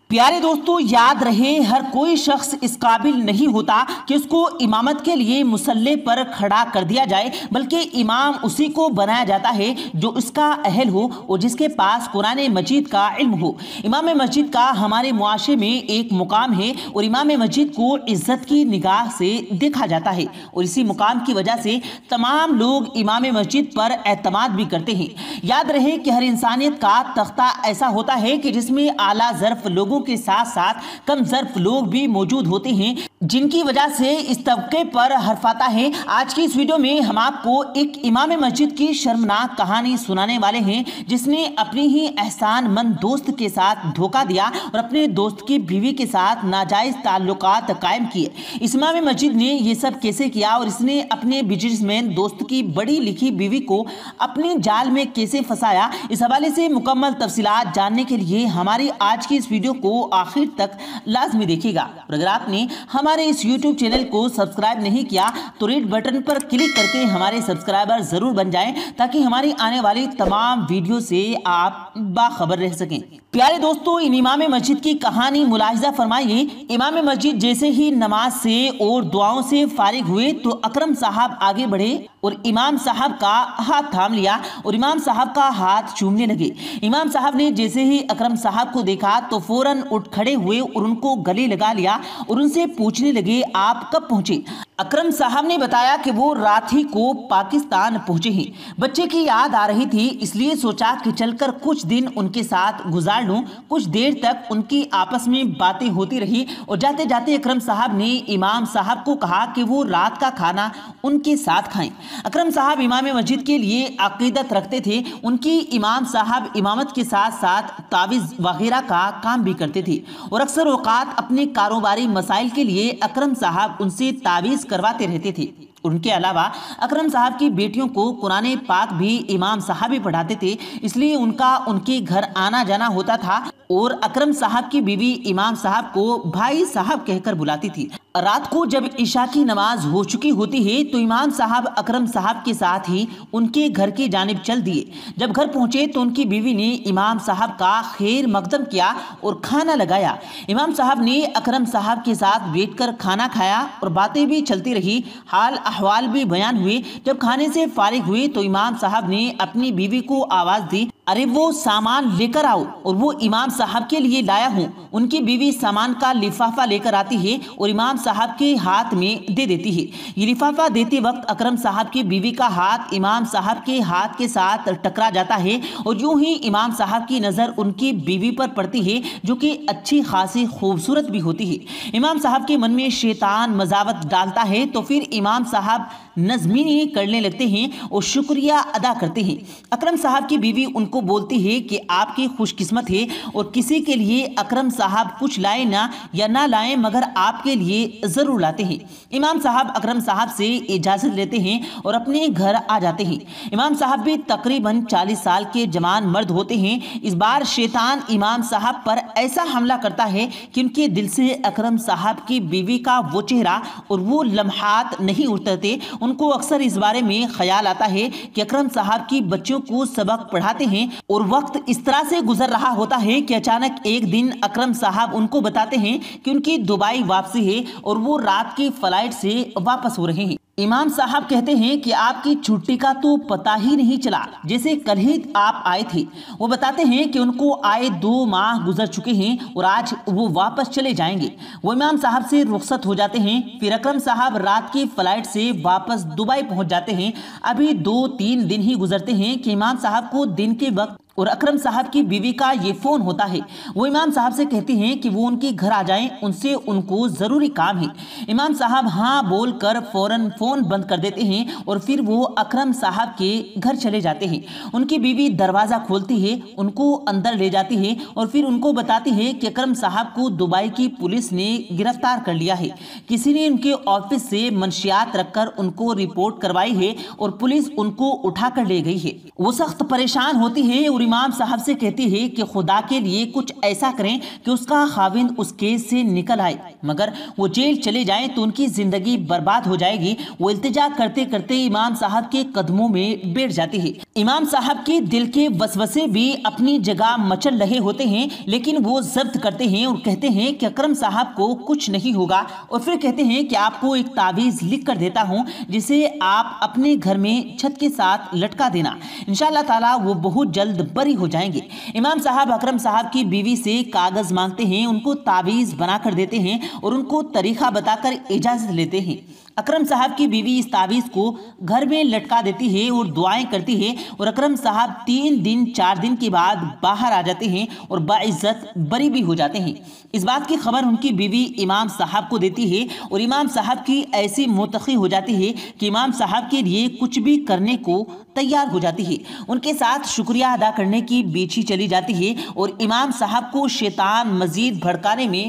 प्यारे दोस्तों, याद रहे हर कोई शख्स इस काबिल नहीं होता कि उसको इमामत के लिए मुसल्ले पर खड़ा कर दिया जाए, बल्कि इमाम उसी को बनाया जाता है जो उसका अहल हो और जिसके पास कुरान मजीद का इल्म हो। इमाम मस्जिद का हमारे मुआशरे में एक मुकाम है और इमाम मस्जिद को इज्जत की निगाह से देखा जाता है और इसी मुकाम की वजह से तमाम लोग इमाम मस्जिद पर एतमाद भी करते हैं। याद रहे कि हर इंसानियत का तख्ता ऐसा होता है कि जिसमें आला ज़र्फ लोगों के साथ साथ कम ज़र्फ लोग भी मौजूद होते हैं, जिनकी वजह से इस तबके पर हर्फ आता है। आज की इस वीडियो में हम आपको एक इमाम मस्जिद की शर्मनाक कहानी सुनाने वाले हैं, जिसने अपनी ही एहसानमंद दोस्त के साथ धोखा दिया और अपने दोस्त की बीवी के साथ नाजायज ताल्लुकात कायम किए। इस इमाम मस्जिद ने ये सब कैसे किया और इसने अपने बिजनेसमैन दोस्त की बड़ी लिखी बीवी को अपने जाल में कैसे फंसाया, इस हवाले से मुकम्मल तफसीलात जानने के लिए हमारी आज की इस वीडियो को आखिर तक लाजमी देखिएगा। और अगर आपने हमारे इस YouTube चैनल को सब्सक्राइब नहीं किया तो रेड बटन पर क्लिक करके हमारे सब्सक्राइबर जरूर बन जाएं, ताकि हमारी आने वाली तमाम वीडियो से आप बाखबर रह सकें। प्यारे दोस्तों, इन इमाम मस्जिद की कहानी मुलाहिजा फरमाइए। इमाम मस्जिद जैसे ही नमाज से और दुआओं से फारिग हुए तो अकरम साहब आगे बढ़े और इमाम साहब का हाथ थाम लिया और इमाम साहब का हाथ चूमने लगे। इमाम साहब ने जैसे ही अकरम साहब को देखा तो फौरन उठ खड़े हुए और उनको गले लगा लिया और उनसे पूछने लगे, आप कब पहुंचे? अकरम साहब ने बताया कि वो रात ही को पाकिस्तान पहुंचे हैं। बच्चे की याद आ रही थी, इसलिए सोचा कि चलकर कुछ दिन उनके साथ गुजार लूं। कुछ देर तक उनकी आपस में बातें होती रही और जाते जाते अकरम साहब ने इमाम साहब को कहा कि वो रात का खाना उनके साथ खाएं। अकरम साहब इमाम मस्जिद के लिए अकीदत रखते थे। उनकी इमाम साहब इमामत के साथ साथ तावीज़ वगैरह का काम भी करते थे और अक्सर औकात अपने कारोबारी मसाइल के लिए अकरम साहब उनसे तावीज़ करवाते रहते थे। उनके अलावा अकरम साहब की बेटियों को कुरान पाक भी इमाम साहब ही पढ़ाते थे, इसलिए उनका उनके घर आना जाना होता था और अकरम साहब की बीवी इमाम साहब को भाई साहब कहकर बुलाती थी। रात को जब इशा की नमाज हो चुकी होती है तो इमाम साहब अकरम साहब के साथ ही उनके घर की जानिब चल दिए। जब घर पहुंचे तो उनकी बीवी ने इमाम साहब का खैर मकदम किया और खाना लगाया। इमाम साहब ने अकरम साहब के साथ बैठकर खाना खाया और बातें भी चलती रही, हाल अहवाल भी बयान हुए। जब खाने से फारिग हुए तो इमाम साहब ने अपनी बीवी को आवाज़ दी, अरे वो सामान लेकर आओ, और वो इमाम साहब के लिए लाया हूँ। उनकी बीवी सामान का लिफाफा लेकर आती है और इमाम साहब के हाथ में दे देती है। ये लिफाफा देते वक्त अकरम साहब की बीवी का हाथ इमाम साहब के हाथ के साथ टकरा जाता है और यूं ही इमाम साहब की नज़र उनकी बीवी पर पड़ती है, जो कि अच्छी खासी खूबसूरत भी होती है। इमाम साहब के मन में शैतान मजावत डालता है तो फिर इमाम साहब नज़मीनी करने लगते हैं और शुक्रिया अदा करते हैं। अकरम साहब की बीवी उनको बोलती है कि आपकी खुशकिस्मत है और किसी के लिए अकरम साहब कुछ लाए ना या ना लाए, मगर आपके लिए ज़रूर लाते हैं। इमाम साहब अकरम साहब से इजाज़त लेते हैं और अपने घर आ जाते हैं। इमाम साहब भी तकरीबन 40 साल के जवान मर्द होते हैं। इस बार शैतान इमाम साहब पर ऐसा हमला करता है कि उनके दिल से अकरम साहब की बीवी का वो चेहरा और वो लम्हात नहीं उतरते। उनको अक्सर इस बारे में ख्याल आता है कि अकरम साहब की बच्चों को सबक पढ़ाते हैं और वक्त इस तरह से गुजर रहा होता है कि अचानक एक दिन अकरम साहब उनको बताते हैं कि उनकी दुबई वापसी है और वो रात की फ्लाइट से वापस हो रहे हैं। इमाम साहब कहते हैं कि आपकी छुट्टी का तो पता ही नहीं चला, जैसे कल ही आप आए थे। वो बताते हैं कि उनको आए 2 माह गुजर चुके हैं और आज वो वापस चले जाएंगे। वो इमाम साहब से रुखसत हो जाते हैं। फिर अकरम साहब रात की फ्लाइट से वापस दुबई पहुंच जाते हैं। अभी 2-3 दिन ही गुजरते हैं कि इमाम साहब को दिन के वक्त और अकरम साहब की बीवी का ये फ़ोन होता है। वो इमाम साहब से कहती हैं कि वो उनके घर आ जाएं, उनसे उनको ज़रूरी काम है। इमाम साहब हाँ बोलकर फ़ौरन फ़ोन बंद कर देते हैं और फिर वो अकरम साहब के घर चले जाते हैं। उनकी बीवी दरवाज़ा खोलती है, उनको अंदर ले जाती है और फिर उनको बताती है कि अकरम साहब को दुबई की पुलिस ने गिरफ्तार कर लिया है। किसी ने उनके ऑफिस से मंशियात रखकर उनको रिपोर्ट करवाई है और पुलिस उनको उठा कर ले गई है। वो सख्त परेशान होती है और امام صاحب سے کہتی ہے کہ خدا کے لیے کچھ ایسا کریں کہ اس کا خاوند اس کیس سے نکل آئے، مگر وہ جیل چلے جائیں تو ان کی زندگی برباد ہو جائے گی۔ وہ التجا کرتے کرتے امام صاحب کے قدموں میں بیٹھ جاتی ہے۔ امام صاحب کے دل کے وسوسے بھی اپنی جگہ مچل رہے ہوتے ہیں، لیکن وہ ضبط کرتے ہیں اور کہتے ہیں کہ اکرم صاحب کو کچھ نہیں ہوگا، اور پھر کہتے ہیں کہ آپ کو ایک تعویذ لکھ کر دیتا ہوں جسے آپ اپنے گھر میں چھت کے ساتھ لٹکا دینا، انشاءاللہ تعالی وہ بہت جلد بری ہو جائیں گے۔ امام صاحب اکرم صاحب کی بیوی سے کاغذ مانگتے ہیں، ان کو تعویذ بنا کر دیتے ہیں اور ان کو طریقہ بتا کر اجازت لیتے ہیں۔ اکرم صاحب کی بیوی اس تعویذ کو گھر میں لٹکا دیتی ہے اور دعائیں کرتی ہے، اور اکرم صاحب 3 دن 4 دن کے بعد باہر آ جاتے ہیں اور باعزت بری بھی ہو جاتے ہیں۔ اس بات کی خبر ان کی بیوی امام صاحب کو دیتی ہے، اور امام صاحب کی ایسی موتقی ہو جاتی ہے کہ امام صاحب کے لیے کچھ بھی کرنے کو تیار ہو جاتی ہے۔ ان کے ساتھ شکریہ ادا کرنے کی بیچی چلی جاتی ہے، اور امام صاحب کو شیطان مزید بھڑکانے میں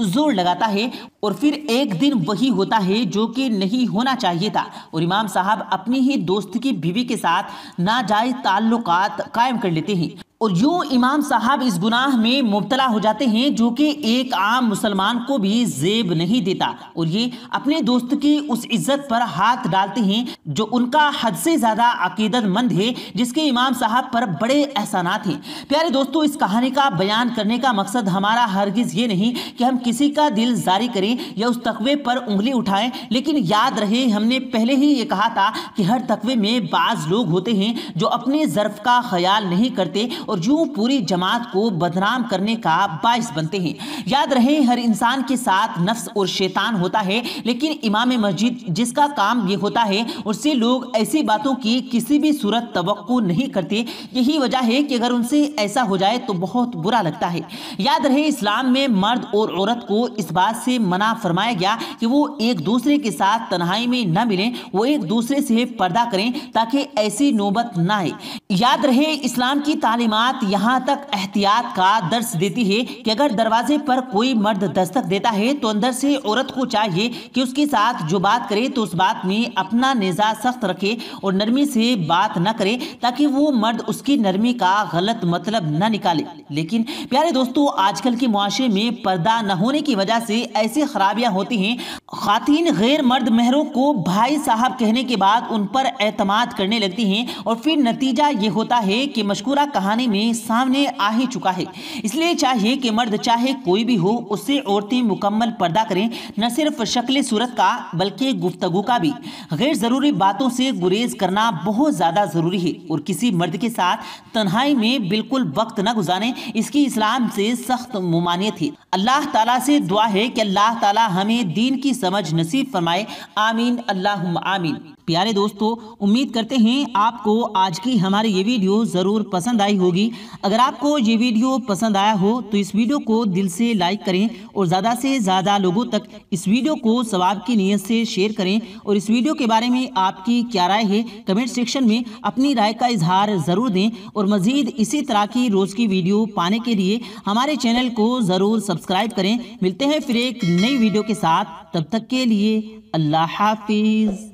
زور لگاتا ہے، اور پھر ایک دن وہی ہوتا ہے جو کہ نہیں ہونا چاہیے تھا، اور امام صاحب اپنی ہی دوست کی بیوی کے ساتھ ناجائز تعلقات قائم کر لیتے ہیں، اور یوں امام صاحب اس گناہ میں مبتلا ہو جاتے ہیں جو کہ ایک عام مسلمان کو بھی زیب نہیں دیتا، اور یہ اپنے دوست کی اس عزت پر ہاتھ ڈالتے ہیں جو ان کا حد سے زیادہ عقیدت مند ہے، جس کے امام صاحب پر بڑے احسانات ہیں۔ پیارے دوستو، اس کہانی کا بیان کرنے کا مقصد ہمارا ہرگز یہ نہیں کہ ہم کسی کا دل زاری کریں یا اس تقوی پر انگلی اٹھائیں، لیکن یاد رہے ہم نے پہلے ہی یہ کہا تھا کہ ہر تقوی میں بعض لوگ ہوتے ہیں جو اپنے ظرف کا خیال نہیں کرتے اور یوں پوری جماعت کو بدنام کرنے کا باعث بنتے ہیں۔ یاد رہے ہر انسان کے ساتھ نفس اور شیطان ہوتا ہے، لیکن امام مسجد جس کا کام یہ ہوتا ہے اس سے لوگ ایسی باتوں کی کسی بھی صورت توقع نہیں کرتے۔ یہی وجہ ہے کہ اگر ان سے ایسا ہو جائے تو بہت برا لگتا ہے۔ یاد رہے اسلام میں مرد اور عورت کو اس بات سے منع فرمایا گیا کہ وہ ایک دوسرے کے ساتھ تنہائی میں نہ ملیں، وہ ایک دوسرے سے پردہ کریں تاکہ ایسی نوبت نہ آئے۔ یاد رہے اسلام کی تعلیمات یہاں تک احتیاط کا درس دیتی ہے کہ اگر دروازے پر کوئی مرد دستک دیتا ہے تو اندر سے عورت کو چاہیے کہ اس کے ساتھ جو بات کرے تو اس بات میں اپنا نیزہ سخت رکھے اور نرمی سے بات نہ کرے تاکہ وہ مرد اس کی نرمی کا غلط مطلب نہ نکالے۔ لیکن پیارے دوستو، آج کل کے معاشرے میں پردہ نہ ہونے کی وجہ سے ایسی خرابیاں ہوتی ہیں، خواتین غیر مرد مہروں کو بھائی صاحب کہنے کے بعد ان پر اعتماد کرنے لگتی ہیں، اور پھر نتیجہ یہ ہوتا ہے کہ مشکورہ کہانی میں سامنے آ ہی چکا ہے۔ اس لیے چاہیے کہ مرد چاہے کوئی بھی ہو اس سے عورتیں مکمل پردہ کریں، نہ صرف شکل صورت کا بلکہ گفتگو کا بھی۔ غیر ضروری باتوں سے گریز کرنا بہت زیادہ ضروری ہے، اور کسی مرد کے ساتھ تنہائی میں بالکل وقت نہ گزاریں، اس کی اسلام سے سخت ممانعت ہے۔ اللہ تعالیٰ سے دعا ہے کہ اللہ تعالیٰ ہمیں دین کی سمجھ نصیب فرمائے، آمین اللہم آمین۔ پیارے دوستو، امید کرتے ہیں آپ کو آج کی ہماری یہ ویڈیو ضرور پسند آئی ہوگی۔ اگر آپ کو یہ ویڈیو پسند آیا ہو تو اس ویڈیو کو دل سے لائک کریں، اور زیادہ سے زیادہ لوگوں تک اس ویڈیو کو ثواب کی نیت سے شیئر کریں، اور اس ویڈیو کے بارے میں آپ کی کیا رائے ہے کمنٹ سیکشن میں اپنی رائے کا اظہار ضرور دیں، اور مزید اسی طرح کی روز کی ویڈیو پانے کے لیے ہمارے چینل کو ضرور سبسکرائب کریں۔ ملتے ہیں پھر ایک نئی ویڈیو کے ساتھ، تب تک کے لیے اللہ حافظ۔